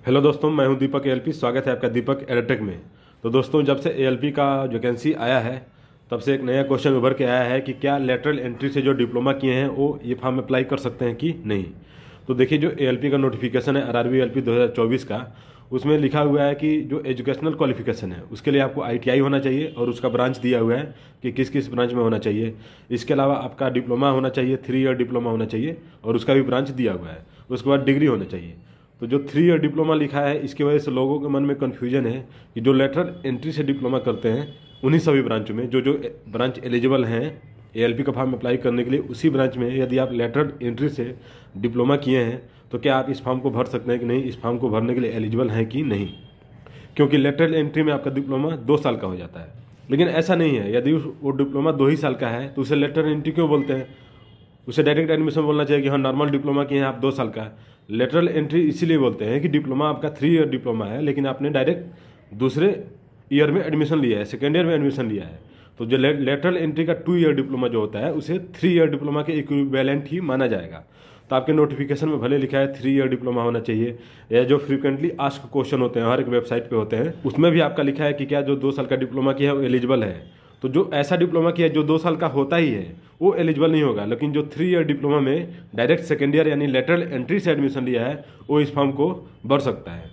Hello दोस्तों, मैं हूं दीपक एएलपी। स्वागत है आपका दीपक एडटेक में। तो दोस्तों, जब से एएलपी का वैकेंसी आया है तब से एक नया क्वेश्चन उभर के आया है कि क्या लेटरल एंट्री से जो डिप्लोमा किए हैं वो ये फॉर्म अप्लाई कर सकते हैं कि नहीं। तो देखिए, जो एएलपी का नोटिफिकेशन है आरआरबी एएलपी 2024 का, उसमें लिखा हुआ है कि जो एजुकेशनल क्वालिफिकेशन है उसके लिए आपको आईटीआई होना चाहिए और उसका ब्रांच दिया हुआ है कि किस किस ब्रांच में होना चाहिए। इसके अलावा आपका डिप्लोमा होना चाहिए, 3 ईयर डिप्लोमा होना चाहिए और उसका भी ब्रांच दिया हुआ है। उसके बाद डिग्री होना चाहिए। तो जो 3 ईयर डिप्लोमा लिखा है, इसकी वजह से लोगों के मन में कन्फ्यूजन है कि जो लेटरल एंट्री से डिप्लोमा करते हैं उन्हीं सभी ब्रांचों में जो जो ब्रांच एलिजिबल हैं एएलपी का फॉर्म अप्लाई करने के लिए, उसी ब्रांच में यदि आप लेटरल एंट्री से डिप्लोमा किए हैं तो क्या आप इस फॉर्म को भर सकते हैं कि नहीं, इस फॉर्म को भरने के लिए एलिजिबल हैं कि नहीं। क्योंकि लेटरल एंट्री में आपका डिप्लोमा 2 साल का हो जाता है, लेकिन ऐसा नहीं है। यदि वो डिप्लोमा 2 ही साल का है तो उसे लेटरल एंट्री क्यों बोलते हैं? उसे डायरेक्ट एडमिशन बोलना चाहिए कि हाँ, नॉर्मल डिप्लोमा किए हैं आप 2 साल का। लेटरल एंट्री इसीलिए बोलते हैं कि डिप्लोमा आपका 3 ईयर डिप्लोमा है, लेकिन आपने डायरेक्ट दूसरे ईयर में एडमिशन लिया है, सेकेंड ईयर में एडमिशन लिया है। तो जो लेटरल एंट्री का 2 ईयर डिप्लोमा जो होता है उसे 3 ईयर डिप्लोमा के इक्विवेलेंट ही माना जाएगा। तो आपके नोटिफिकेशन में भले लिखा है 3 ईयर डिप्लोमा होना चाहिए, या जो फ्रीक्वेंटली आस्क्ड क्वेश्चन होते हैं हर एक वेबसाइट पे होते हैं उसमें भी आपका लिखा है कि क्या जो 2 साल का डिप्लोमा किया है वो एलिजिबल है। तो जो ऐसा डिप्लोमा किया है जो 2 साल का होता ही है वो एलिजिबल नहीं होगा, लेकिन जो 3 ईयर डिप्लोमा में डायरेक्ट सेकेंड ईयर यानी लेटरल एंट्री से एडमिशन लिया है वो इस फॉर्म को भर सकता है।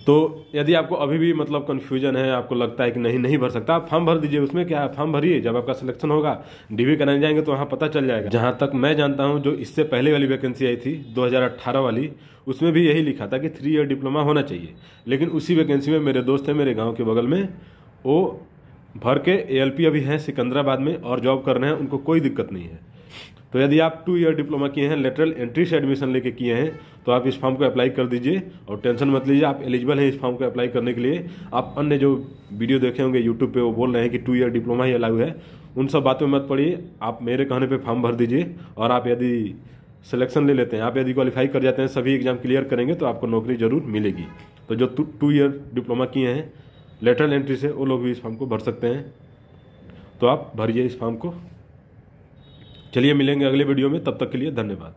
तो यदि आपको अभी भी मतलब कन्फ्यूजन है, आपको लगता है कि नहीं भर सकता, आप फॉर्म भर दीजिए। उसमें क्या, फॉर्म भरिए, जब आपका सिलेक्शन होगा डीवी कराने जाएंगे तो वहाँ पता चल जाएगा। जहाँ तक मैं जानता हूँ, जो इससे पहले वाली वैकेंसी आई थी 2018 वाली, उसमें भी यही लिखा था कि 3 ईयर डिप्लोमा होना चाहिए। लेकिन उसी वैकेंसी में मेरे दोस्त हैं मेरे गाँव के बगल में, वो भर के एएलपी अभी हैं सिकंदराबाद में और जॉब कर रहे हैं, उनको कोई दिक्कत नहीं है। तो यदि आप 2 ईयर डिप्लोमा किए हैं, लेटरल एंट्री से एडमिशन लेके किए हैं, तो आप इस फॉर्म को अप्लाई कर दीजिए और टेंशन मत लीजिए, आप एलिजिबल हैं इस फॉर्म को अप्लाई करने के लिए। आप अन्य जो वीडियो देखे होंगे यूट्यूब पे, वो बोल रहे हैं कि 2 ईयर डिप्लोमा ही अलाउ है, उन सब बातों में मत पड़िए। आप मेरे कहने पर फॉर्म भर दीजिए और आप यदि सिलेक्शन ले लेते हैं, आप यदि क्वालिफाई कर जाते हैं, सभी एग्जाम क्लियर करेंगे तो आपको नौकरी जरूर मिलेगी। तो जो 2 ईयर डिप्लोमा किए हैं लेटरल एंट्री से, वो लोग भी इस फॉर्म को भर सकते हैं। तो आप भरिए इस फॉर्म को। चलिए मिलेंगे अगले वीडियो में, तब तक के लिए धन्यवाद।